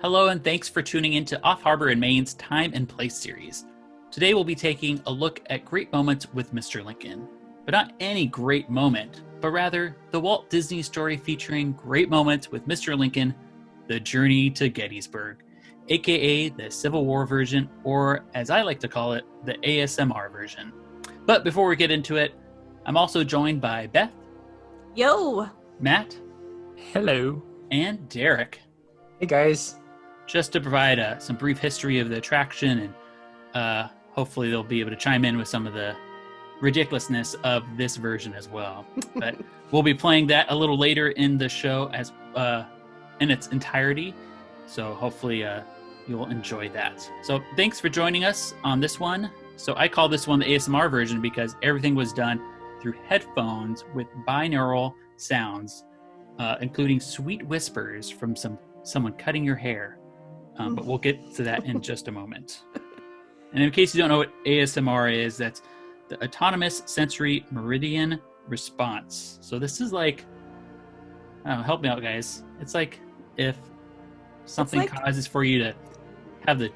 Hello and thanks for tuning in to Off Harbor and Maine's Time and Place series. Today we'll be taking a look at great moments with Mr. Lincoln. But not any great moment, but rather the Walt Disney story featuring great moments with Mr. Lincoln, The Journey to Gettysburg, aka the Civil War version, or as I like to call it, the ASMR version. But before we get into it, I'm also joined by Beth. Yo! Matt. Hello. And Derek. Hey guys. Just to provide some brief history of the attraction, and hopefully they'll be able to chime in with some of the ridiculousness of this version as well. But we'll be playing that a little later in the show as in its entirety. So hopefully you'll enjoy that. So thanks for joining us on this one. So I call this one the ASMR version because everything was done through headphones with binaural sounds, including sweet whispers from someone cutting your hair. But we'll get to that in just a moment. And in case you don't know what ASMR is, that's the Autonomous Sensory Meridian Response. So this is like, I don't know, help me out, guys. It's like if something causes for you to have the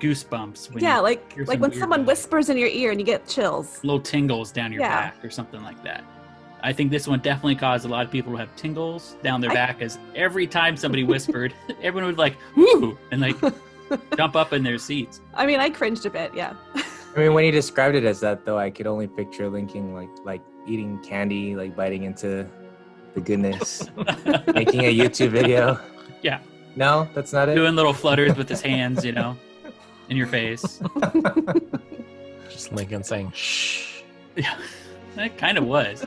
goosebumps. When like when someone whispers in your ear and you get chills. Little tingles down your back or something like that. I think this one definitely caused a lot of people to have tingles down their back, as every time somebody whispered, everyone would like, whoo, and like jump up in their seats. I mean, I cringed a bit, yeah. I mean, when he described it as that, though, I could only picture Lincoln like eating candy, like biting into the goodness, making a YouTube video. Yeah. No, that's not it? Doing little flutters with his hands, in your face. Just Lincoln saying, shh. Yeah, it kind of was.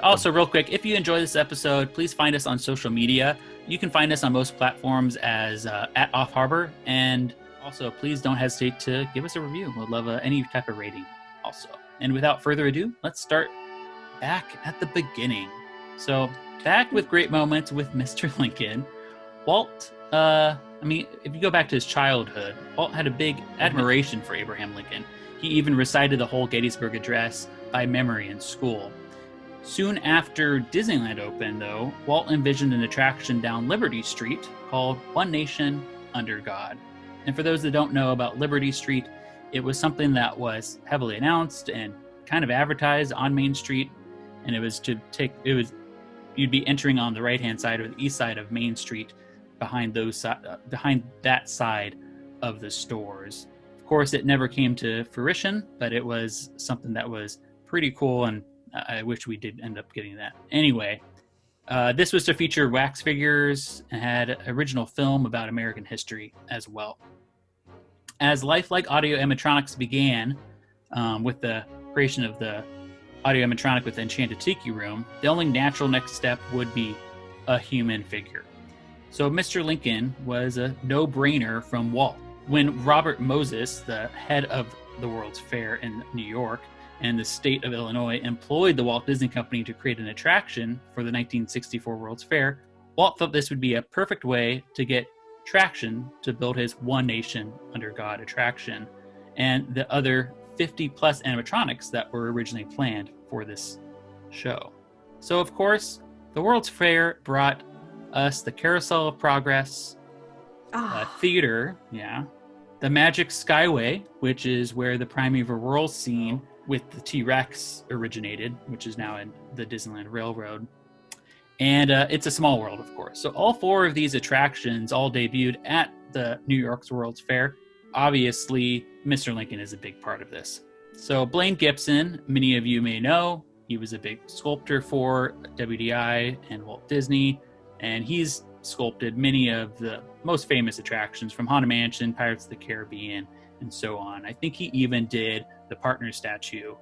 Also, real quick, if you enjoy this episode, please find us on social media. You can find us on most platforms as at Off Harbor. And also, please don't hesitate to give us a review. We'd love any type of rating also. And without further ado, let's start back at the beginning. So, back with great moments with Mr. Lincoln. Walt, if you go back to his childhood, Walt had a big admiration for Abraham Lincoln. He even recited the whole Gettysburg Address by memory in school. Soon after Disneyland opened, though, Walt envisioned an attraction down Liberty Street called One Nation Under God. And for those that don't know about Liberty Street, it was something that was heavily announced and kind of advertised on Main Street. And it was you'd be entering on the right-hand side or the east side of Main Street behind that side of the stores. Of course, it never came to fruition, but it was something that was pretty cool, and I wish we did end up getting that. Anyway, this was to feature wax figures and had original film about American history as well. As lifelike Audio-Animatronics began with the creation of the Audio-Animatronic with the Enchanted Tiki Room, the only natural next step would be a human figure. So Mr. Lincoln was a no-brainer from Walt. When Robert Moses, the head of the World's Fair in New York, and the state of Illinois employed the Walt Disney Company to create an attraction for the 1964 World's Fair, Walt thought this would be a perfect way to get traction to build his One Nation Under God attraction and the other 50-plus animatronics that were originally planned for this show. So, of course, the World's Fair brought us the Carousel of Progress, theater, the Magic Skyway, which is where the Primeval Whirl scene with the T-Rex originated, which is now in the Disneyland Railroad. And It's a Small World, of course. So all four of these attractions all debuted at the New York's World's Fair. Obviously, Mr. Lincoln is a big part of this. So Blaine Gibson, many of you may know, he was a big sculptor for WDI and Walt Disney, and he's sculpted many of the most famous attractions from Haunted Mansion, Pirates of the Caribbean, and so on. I think he even did the partner statue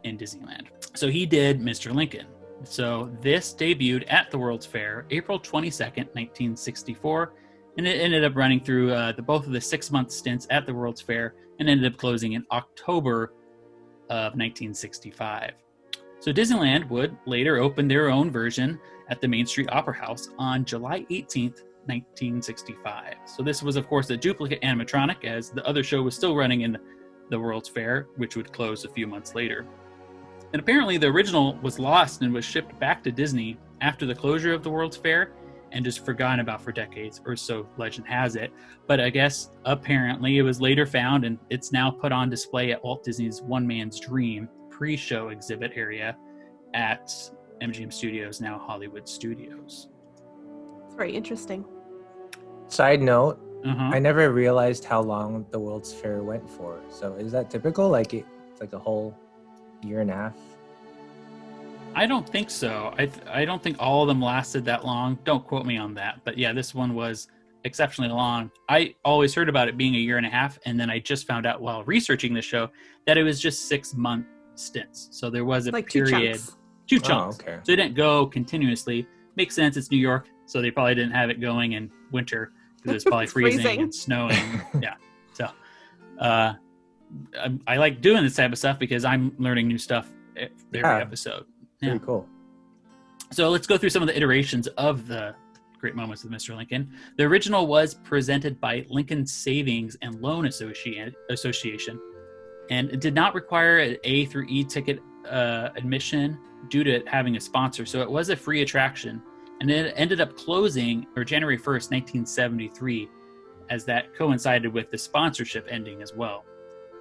in Disneyland. So he did Mr. Lincoln. So this debuted at the World's Fair April 22nd, 1964, and it ended up running through both of the 6-month stints at the World's Fair and ended up closing in October of 1965. So Disneyland would later open their own version at the Main Street Opera House on July 18th, 1965. So this was, of course, a duplicate animatronic, as the other show was still running in the World's Fair, which would close a few months later. And apparently the original was lost and was shipped back to Disney after the closure of the World's Fair, and just forgotten about for decades, or so legend has it. But I guess apparently it was later found, and it's now put on display at Walt Disney's One Man's Dream pre-show exhibit area at MGM Studios, now Hollywood Studios. It's very interesting. Side note, Uh-huh. I never realized how long the World's Fair went for. So is that typical? Like it's like a whole year and a half? I don't think so. I don't think all of them lasted that long. Don't quote me on that. But yeah, this one was exceptionally long. I always heard about it being a year and a half, and then I just found out while researching the show that it was just 6-month stints. So there was a Like period. 2 chunks. Oh, okay. So they didn't go continuously. Makes sense. It's New York, so they probably didn't have it going in winter because it's probably It's freezing freezing. and snowing. Yeah. So I like doing this type of stuff because I'm learning new stuff every Yeah. episode. Pretty Yeah. cool. So let's go through some of the iterations of the Great Moments with Mr. Lincoln. The original was presented by Lincoln Savings and Loan Association, and it did not require an A through E ticket admission due to it having a sponsor. So it was a free attraction, and it ended up closing January 1st, 1973, as that coincided with the sponsorship ending as well.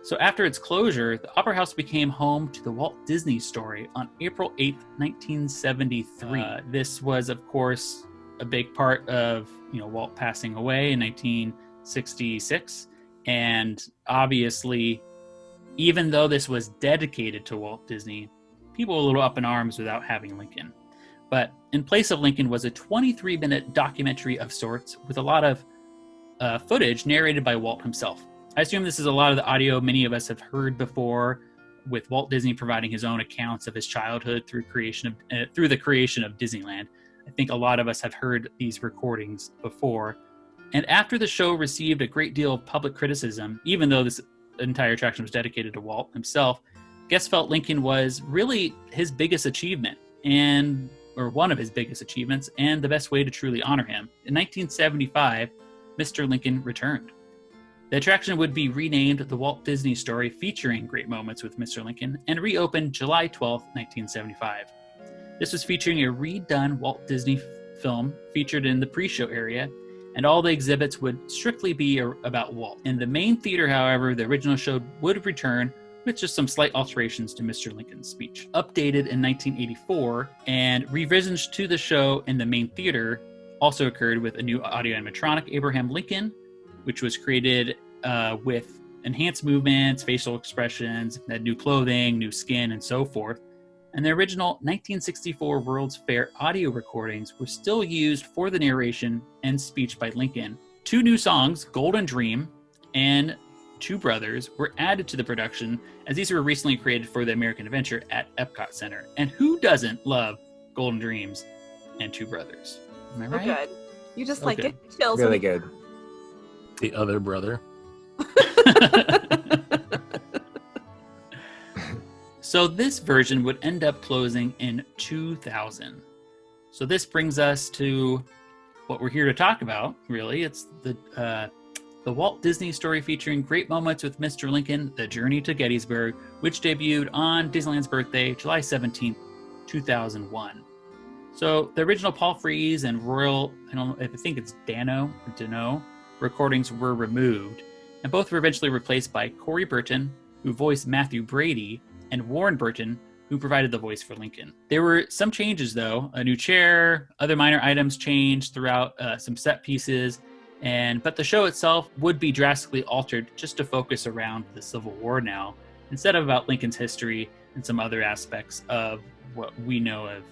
So after its closure, the Opera House became home to the Walt Disney Story on April 8th, 1973. This was, of course, a big part of Walt passing away in 1966. And obviously, even though this was dedicated to Walt Disney, people were a little up in arms without having Lincoln. But in place of Lincoln was a 23-minute documentary of sorts with a lot of footage narrated by Walt himself. I assume this is a lot of the audio many of us have heard before, with Walt Disney providing his own accounts of his childhood through the creation of Disneyland. I think a lot of us have heard these recordings before. And after the show received a great deal of public criticism, even though this entire attraction was dedicated to Walt himself, guests felt Lincoln was really his biggest achievement, or one of his biggest achievements, and the best way to truly honor him. In 1975, Mr. Lincoln returned. The attraction would be renamed The Walt Disney Story, featuring Great Moments with Mr. Lincoln, and reopened July 12, 1975. This was featuring a redone Walt Disney film featured in the pre-show area, and all the exhibits would strictly be about Walt. In the main theater, however, the original show would return with just some slight alterations to Mr. Lincoln's speech. Updated in 1984, and revisions to the show in the main theater also occurred with a new audio-animatronic, Abraham Lincoln, which was created with enhanced movements, facial expressions, had new clothing, new skin, and so forth. And the original 1964 World's Fair audio recordings were still used for the narration and speech by Lincoln. 2 new songs, Golden Dream and Two Brothers, were added to the production, as these were recently created for the American Adventure at Epcot Center. And who doesn't love Golden Dreams and Two Brothers? Am I Oh, right? good. You just like Okay. get chills. Really good. The other brother. So this version would end up closing in 2000. So this brings us to what we're here to talk about, really. It's the Walt Disney Story featuring Great Moments with Mr. Lincoln, The Journey to Gettysburg, which debuted on Disneyland's birthday, July 17th, 2001. So the original Paul Frees and Royal, I think it's Dano recordings were removed, and both were eventually replaced by Corey Burton, who voiced Matthew Brady, and Warren Burton, who provided the voice for Lincoln. There were some changes, though. A new chair, other minor items changed throughout some set pieces, but the show itself would be drastically altered just to focus around the Civil War now, instead of about Lincoln's history and some other aspects of what we know of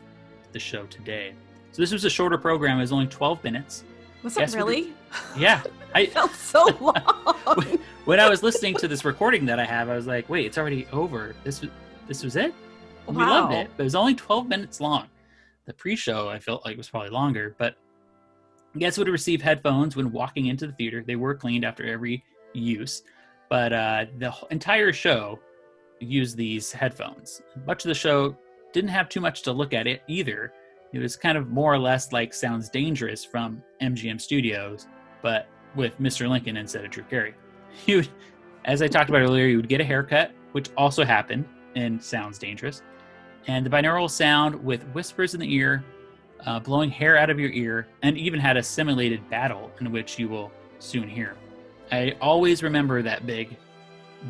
the show today. So this was a shorter program. It was only 12 minutes. Was it Yes, really? Yeah. It felt so long. When I was listening to this recording that I have, I was like, wait, it's already over. This was it? And we loved Wow. it, but it was only 12 minutes long. The pre-show, I felt like, was probably longer, but guests would receive headphones when walking into the theater. They were cleaned after every use, but the entire show used these headphones. Much of the show didn't have too much to look at it either. It was kind of more or less like Sounds Dangerous from MGM Studios, but with Mr. Lincoln instead of Drew Carey. As I talked about earlier, you would get a haircut, which also happened in Sounds Dangerous, and the binaural sound with whispers in the ear blowing hair out of your ear, and even had a simulated battle in which you will soon hear. I always remember that big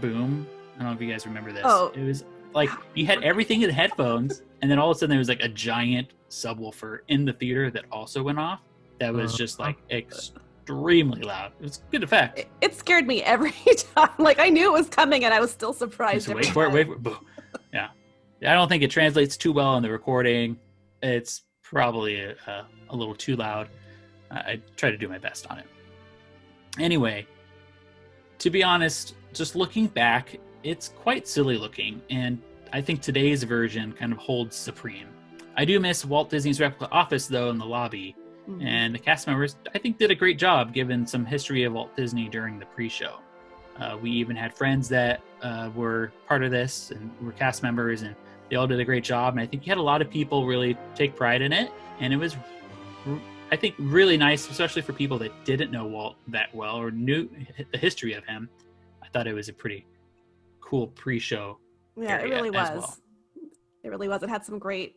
boom. I don't know if you guys remember this. Oh. It was like you had everything in the headphones, and then all of a sudden there was like a giant subwoofer in the theater that also went off. That was just like extremely loud. It was a good effect. It scared me every time. Like I knew it was coming, and I was still surprised. Just wait for it. Boom. Yeah. I don't think it translates too well in the recording. It's probably a little too loud. I try to do my best on it. Anyway, to be honest, just looking back, it's quite silly looking, and I think today's version kind of holds supreme. I do miss Walt Disney's replica office, though, in the lobby, and the cast members, I think, did a great job given some history of Walt Disney during the pre-show. We even had friends that were part of this and were cast members, and they all did a great job, and I think you had a lot of people really take pride in it, and it was, I think, really nice, especially for people that didn't know Walt that well or knew the history of him. I thought it was a pretty cool pre-show. Yeah, it really was. Well. It really was. It had some great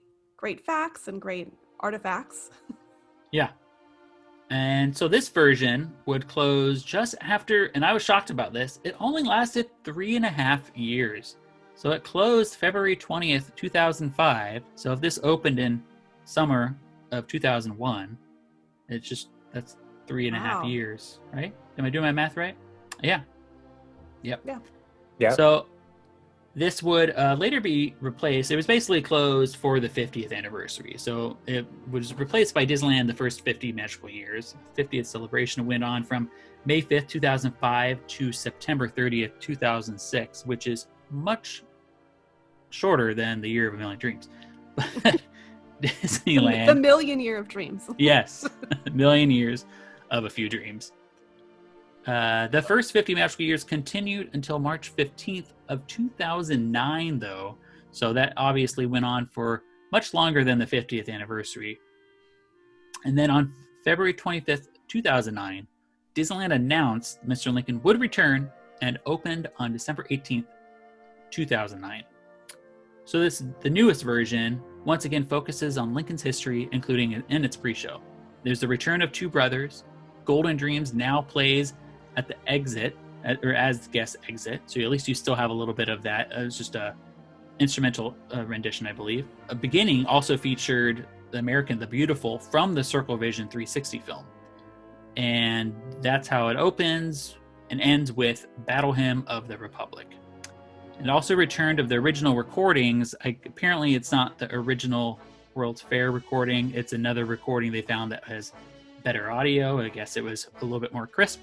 facts and great artifacts. Yeah. And so this version would close just after, and I was shocked about this, it only lasted 3.5 years. So it closed February 20th, 2005. So if this opened in summer of 2001, that's 3.5 years, right? Am I doing my math right? Yeah. Yep. Yeah. So this would later be replaced. It was basically closed for the 50th anniversary. So it was replaced by Disneyland the first 50 magical years. 50th celebration went on from May 5th, 2005 to September 30th, 2006, which is much shorter than the Year of a Million Dreams. Disneyland. The million year of dreams. Yes. A million years of a few dreams. The first 50 magical years continued until March 15th of 2009, though. So that obviously went on for much longer than the 50th anniversary. And then on February 25th, 2009, Disneyland announced Mr. Lincoln would return and opened on December 18th, 2009. So the newest version, once again, focuses on Lincoln's history, including in its pre-show. There's the return of two brothers. Golden Dreams now plays at the exit, or as guest exit. So at least you still have a little bit of that. It was just a instrumental rendition, I believe. A beginning also featured the American the Beautiful from the Circle Vision 360 film. And that's how it opens and ends with Battle Hymn of the Republic. It also returned of the original recordings. Apparently it's not the original World's Fair recording. It's another recording they found that has better audio. I guess it was a little bit more crisp,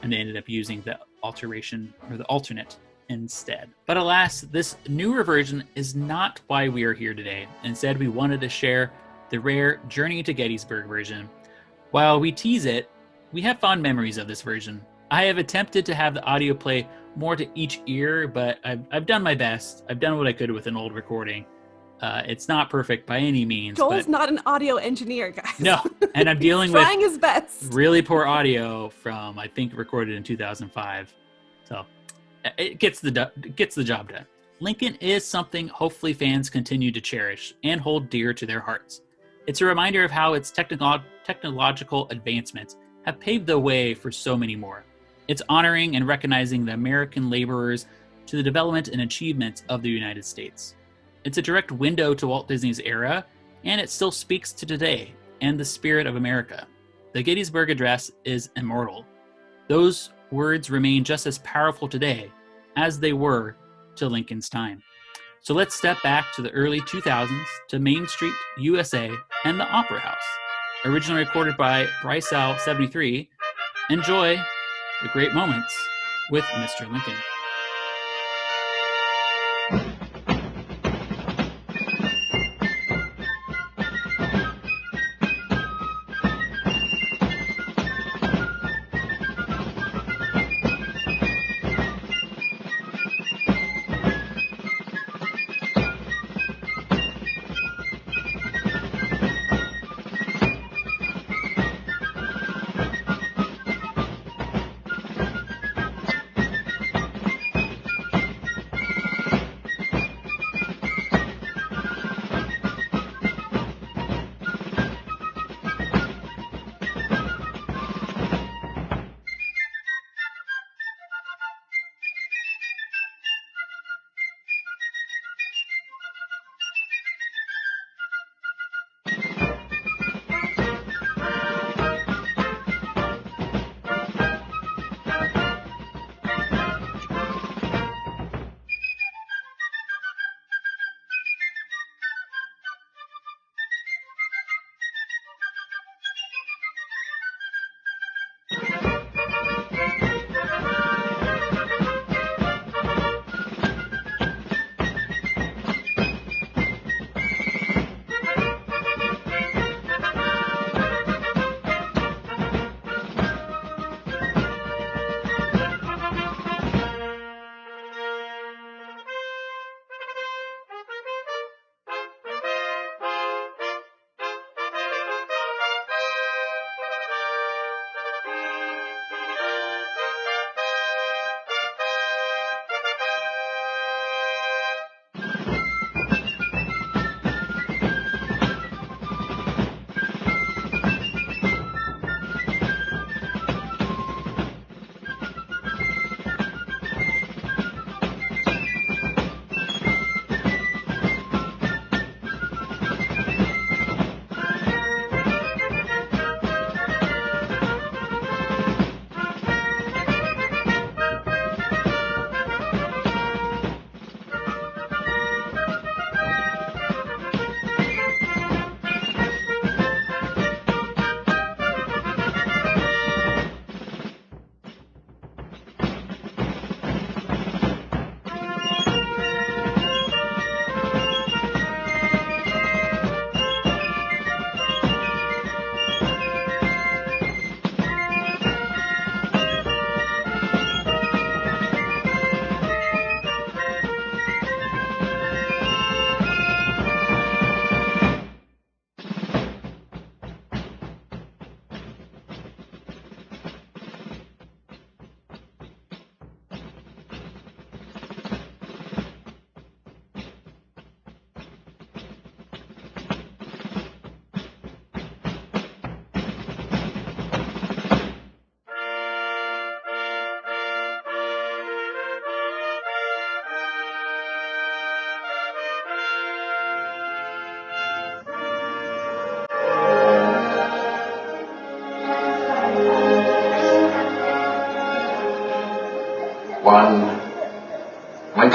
and they ended up using the alteration or the alternate instead. But alas, this newer version is not why we are here today. Instead, we wanted to share the rare Journey to Gettysburg version. While we tease it, we have fond memories of this version. I have attempted to have the audio play more to each ear, but I've done my best. I've done what I could with an old recording. It's not perfect by any means. Joel's not an audio engineer, guys. No, and I'm dealing with trying his best. Really poor audio from, I think, recorded in 2005. So it gets the job done. Lincoln is something hopefully fans continue to cherish and hold dear to their hearts. It's a reminder of how its technological advancements have paved the way for so many more. It's honoring and recognizing the American laborers to the development and achievements of the United States. It's a direct window to Walt Disney's era, and it still speaks to today and the spirit of America. The Gettysburg Address is immortal. Those words remain just as powerful today as they were to Lincoln's time. So let's step back to the early 2000s to Main Street, USA, and the Opera House. Originally recorded by Bryce Al 73, enjoy the great moments with Mr. Lincoln.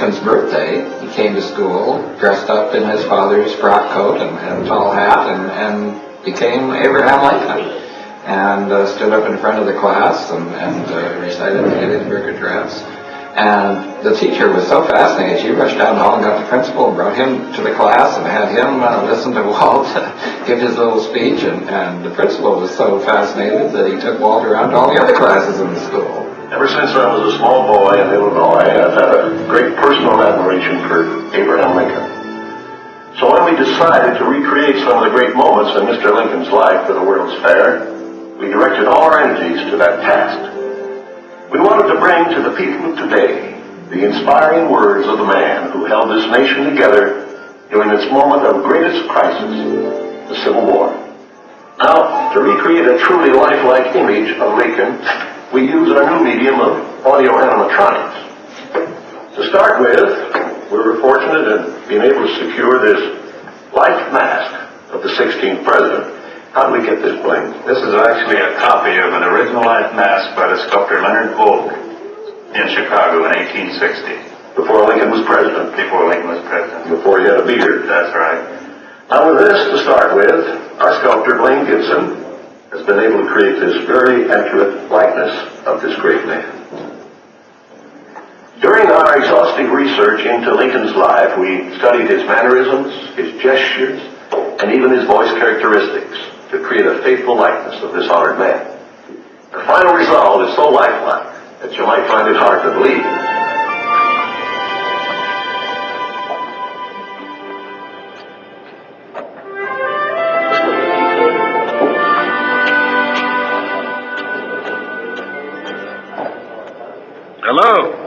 Lincoln's birthday, he came to school dressed up in his father's frock coat and tall hat and became Abraham Lincoln. And stood up in front of the class and recited the Gettysburg Address. And the teacher was so fascinated, she rushed down the hall and got the principal and brought him to the class and had him listen to Walt give his little speech. And the principal was so fascinated that he took Walt around to all the other classes in the school. Ever since I was a small boy in Illinois, I've had a great personal admiration for Abraham Lincoln. So when we decided to recreate some of the great moments in Mr. Lincoln's life for the World's Fair, we directed all our energies to that task. We wanted to bring to the people of today the inspiring words of the man who held this nation together during its moment of greatest crisis, the Civil War. Now, to recreate a truly lifelike image of Lincoln, we use our new medium of Audio-Animatronics. To start with, we were fortunate in being able to secure this life mask of the 16th president. How do we get this bling? This is actually a copy of an original life mask by the sculptor Leonard Walt in Chicago in 1860. Before Lincoln was president. Before Lincoln was president. Before he had a beard. That's right. Now with this to start with, our sculptor Blaine Gibson has been able to create this very accurate likeness of this great man. During our exhaustive research into Lincoln's life, we studied his mannerisms, his gestures, and even his voice characteristics to create a faithful likeness of this honored man. The final result is so lifelike that you might find it hard to believe. Hello.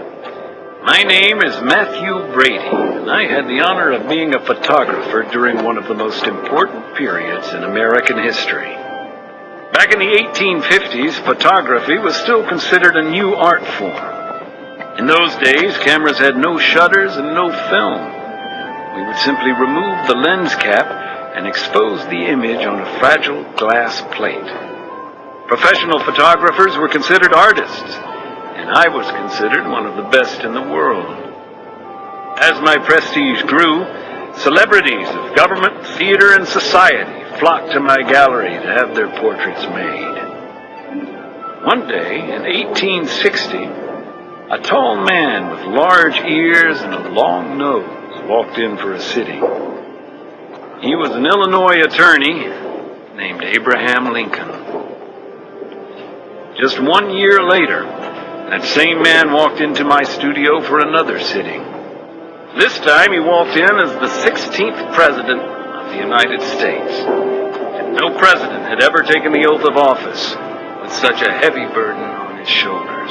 My name is Matthew Brady, and I had the honor of being a photographer during one of the most important periods in American history. Back in the 1850s, photography was still considered a new art form. In those days, cameras had no shutters and no film. We would simply remove the lens cap and expose the image on a fragile glass plate. Professional photographers were considered artists, and I was considered one of the best in the world. As my prestige grew, celebrities of government, theater, and society flocked to my gallery to have their portraits made. One day, in 1860, a tall man with large ears and a long nose walked in for a sitting. He was an Illinois attorney named Abraham Lincoln. Just 1 year later, that same man walked into my studio for another sitting. This time he walked in as the 16th President of the United States. And no president had ever taken the oath of office with such a heavy burden on his shoulders.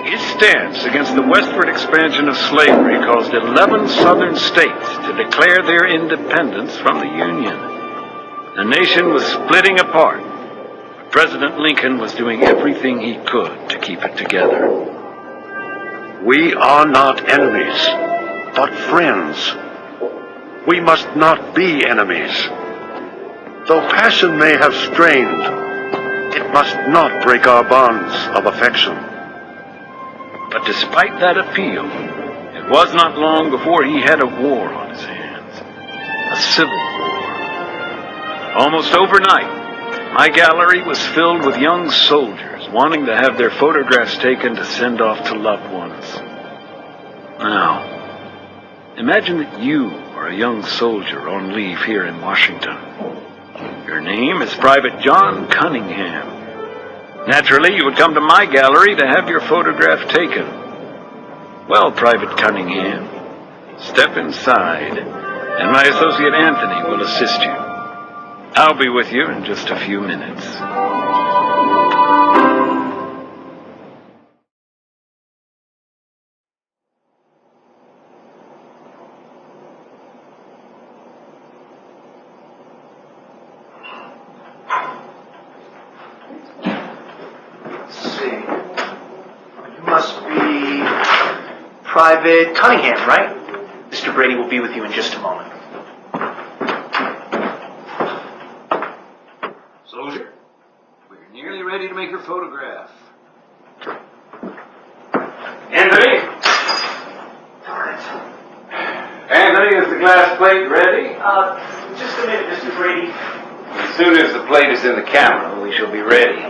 His stance against the westward expansion of slavery caused 11 southern states to declare their independence from the Union. The nation was splitting apart. President Lincoln was doing everything he could to keep it together. We are not enemies, but friends. We must not be enemies. Though passion may have strained, it must not break our bonds of affection. But despite that appeal, it was not long before he had a war on his hands. A civil war. Almost overnight, my gallery was filled with young soldiers wanting to have their photographs taken to send off to loved ones. Now, imagine that you are a young soldier on leave here in Washington. Your name is Private John Cunningham. Naturally, you would come to my gallery to have your photograph taken. Well, Private Cunningham, step inside, and my associate Anthony will assist you. I'll be with you in just a few minutes. Let's see. You must be Private Cunningham, right? Mr. Brady will be with you in just a moment. Soldier, we're nearly ready to make your photograph. Anthony, glass plate ready? Just a minute, Mr. Brady. As soon as the plate is in the camera, we shall be ready.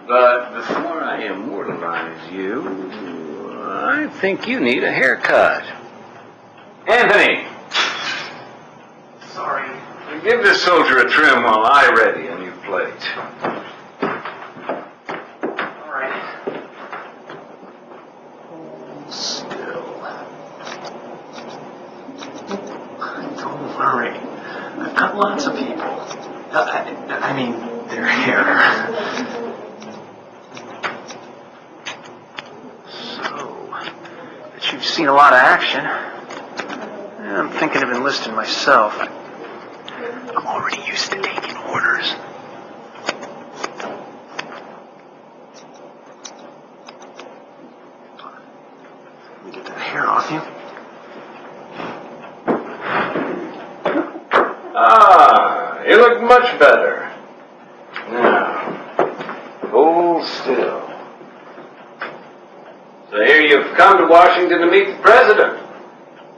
But before I immortalize you, I think you need a haircut. Anthony! Sorry. Give this soldier a trim while I ready a new plate. All right. Still. Don't worry. I've got lots of people. I mean, their hair. So, bet you've seen a lot of action. I'm thinking of enlisting myself. I'm already used to taking orders. Let me get that hair off you. Ah, you look much better. Now, hold still. So here you've come to Washington to meet the president.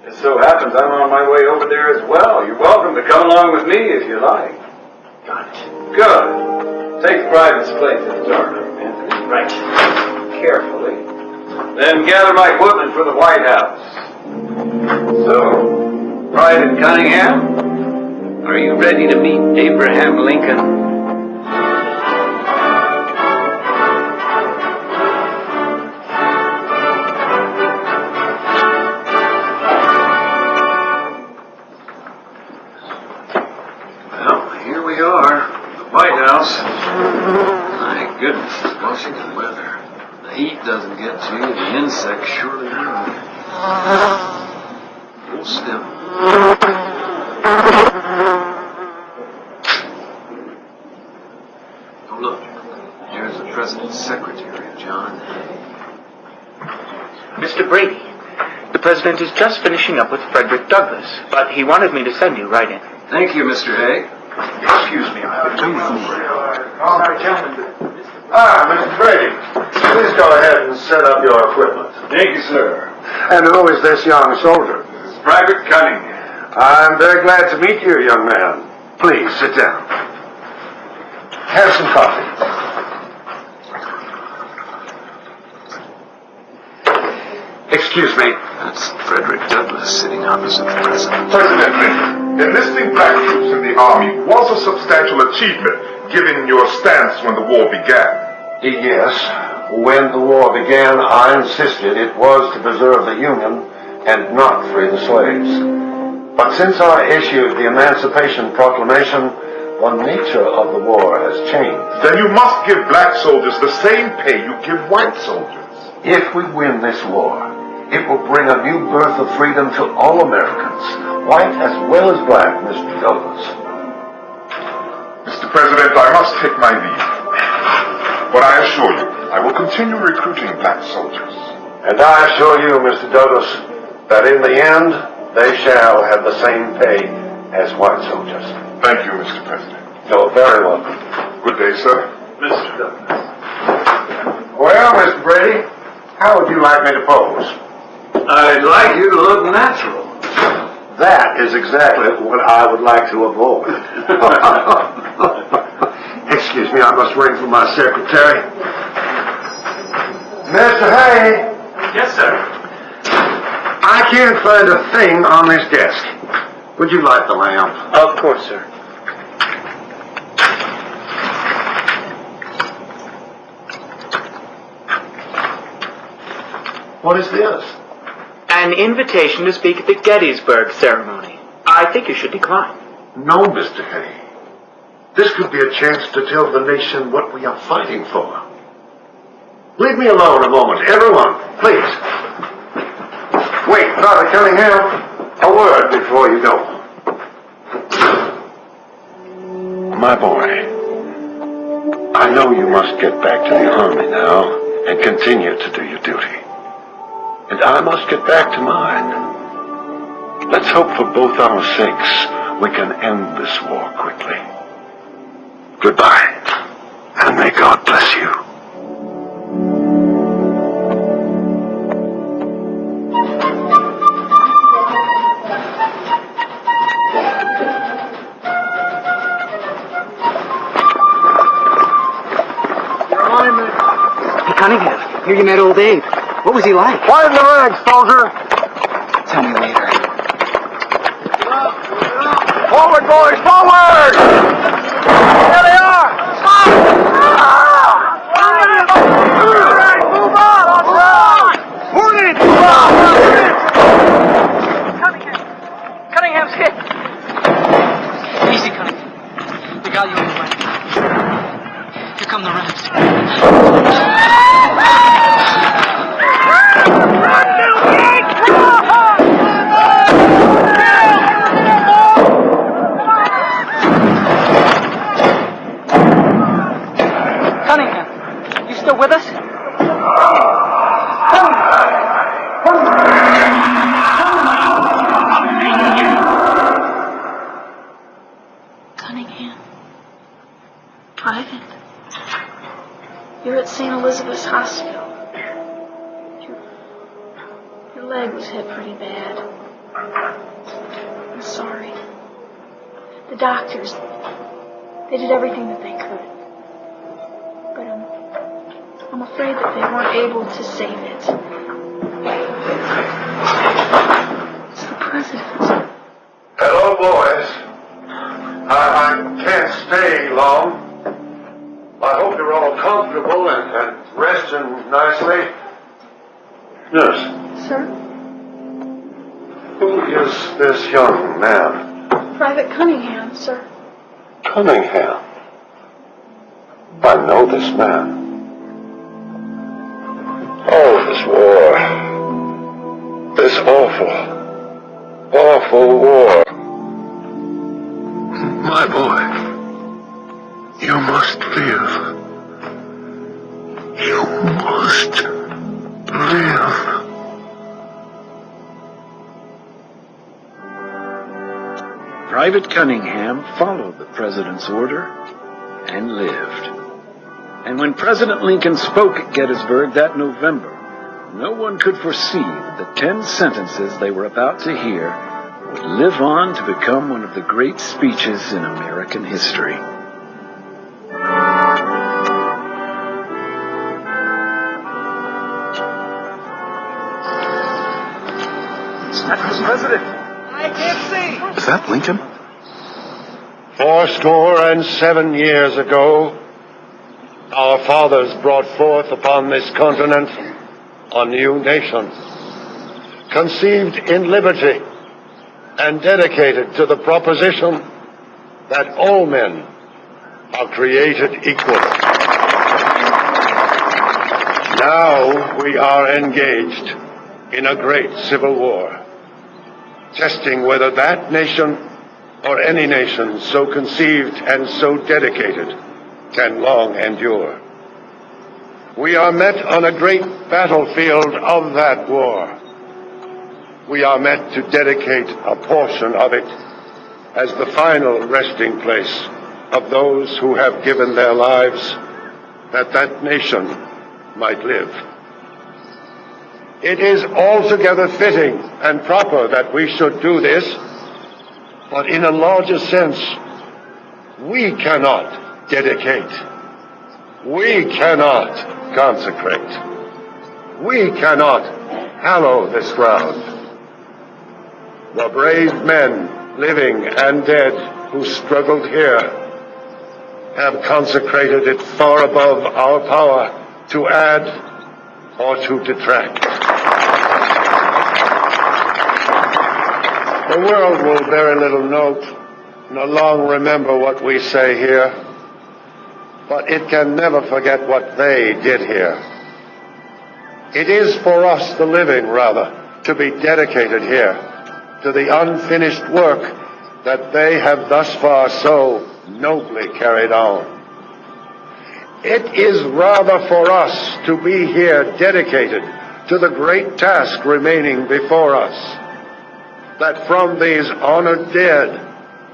It so happens I'm on my way over there as well. You're welcome to come along with me if you like. Got it. Good. Take the private's plate to the darkroom, Anthony. Right. Carefully. Then gather my equipment for the White House. So, Private Cunningham, are you ready to meet Abraham Lincoln? My goodness, it's Washington weather. The heat doesn't get to you, the insects surely will. Hold still. Oh, look. Here's the President's Secretary, John Hay. Mr. Brady, the President is just finishing up with Frederick Douglass, but he wanted me to send you right in. Thank you, Mr. Hay. Excuse me, I've been waiting. Sorry, gentlemen. Mr. Brady, please go ahead and set up your equipment. Thank you, sir. And who is this young soldier? This is Private Cunningham. I'm very glad to meet you, young man. Please, sit down. Have some coffee. Excuse me. That's Frederick Douglass sitting opposite the President. President Lincoln, enlisting black troops in the Army was a substantial achievement, given your stance when the war began. Yes, when the war began, I insisted it was to preserve the Union and not free the slaves. But since I issued the Emancipation Proclamation, the nature of the war has changed. Then you must give black soldiers the same pay you give white soldiers. If we win this war, it will bring a new birth of freedom to all Americans, white as well as black, Mr. Douglas. Mr. President, I must take my leave. But I assure you, I will continue recruiting black soldiers. And I assure you, Mr. Douglas, that in the end, they shall have the same pay as white soldiers. Thank you, Mr. President. You're very welcome. Good day, sir. Mr. Douglas. Well, Mr. Brady, how would you like me to pose? I'd like you to look natural. That is exactly what I would like to avoid. Excuse me, I must ring for my secretary. Mr. Hay. Yes, sir. I can't find a thing on this desk. Would you light the lamp? Of course, sir. What is this? An invitation to speak at the Gettysburg ceremony. I think you should decline. No, Mr. Hay. This could be a chance to tell the nation what we are fighting for. Leave me alone a moment. Everyone, please. Wait, Father Cunningham. A word before you go. My boy, I know you must get back to the Army now and continue to do your duty. And I must get back to mine. Let's hope for both our sakes we can end this war quickly. Goodbye, and may God bless you. wait a minute. Hey, Cunningham, here you met old Abe. What was he like? Widen the ranks, soldier! Tell me later. Forward, boys, forward! There they are! Stop! All right, move on, on the ground! Wounded! Cunningham's hit. Easy, Cunningham. We got you on the way. Here come the ramps. Cunningham, you still with us? Cunningham. Private. You're at St. Elizabeth's Hospital. Your leg was hit pretty bad. I'm sorry. The doctors, they did everything that they could. But I'm afraid that they weren't able to save it. It's the president. Hello, boys. I can't stay long. I hope you're all comfortable and resting nicely. Nurse, Sir? who is this young man? Private Cunningham, sir. Cunningham. I know this man. Oh, this war. This awful, awful war. My boy, you must live. You must live. Private Cunningham followed the president's order and lived. And when President Lincoln spoke at Gettysburg that November, no one could foresee that the 10 sentences they were about to hear would live on to become one of the great speeches in American history. Mr. President. I can't see. Is that Lincoln? 7 years ago, our fathers brought forth upon this continent a new nation, conceived in liberty and dedicated to the proposition that all men are created equal. Now we are engaged in a great civil war, testing whether that nation or any nation so conceived and so dedicated can long endure. We are met on a great battlefield of that war. We are met to dedicate a portion of it as the final resting place of those who have given their lives that that nation might live. It is altogether fitting and proper that we should do this, but in a larger sense, we cannot dedicate. We cannot consecrate. We cannot hallow this ground. The brave men, living and dead, who struggled here, have consecrated it far above our power to add or to detract. The world will very little note nor long remember what we say here, but it can never forget what they did here. It is for us, the living, rather, to be dedicated here to the unfinished work that they have thus far so nobly carried on. It is rather for us to be here dedicated to the great task remaining before us, that from these honored dead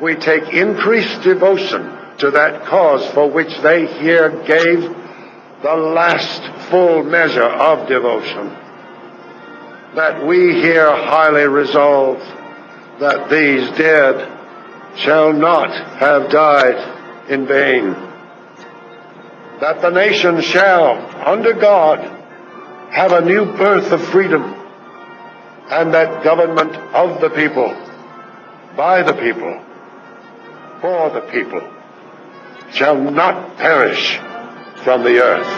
we take increased devotion to that cause for which they here gave the last full measure of devotion, that we here highly resolve that these dead shall not have died in vain. that the nation shall, under God, have a new birth of freedom, and that government of the people, by the people, for the people, shall not perish from the earth.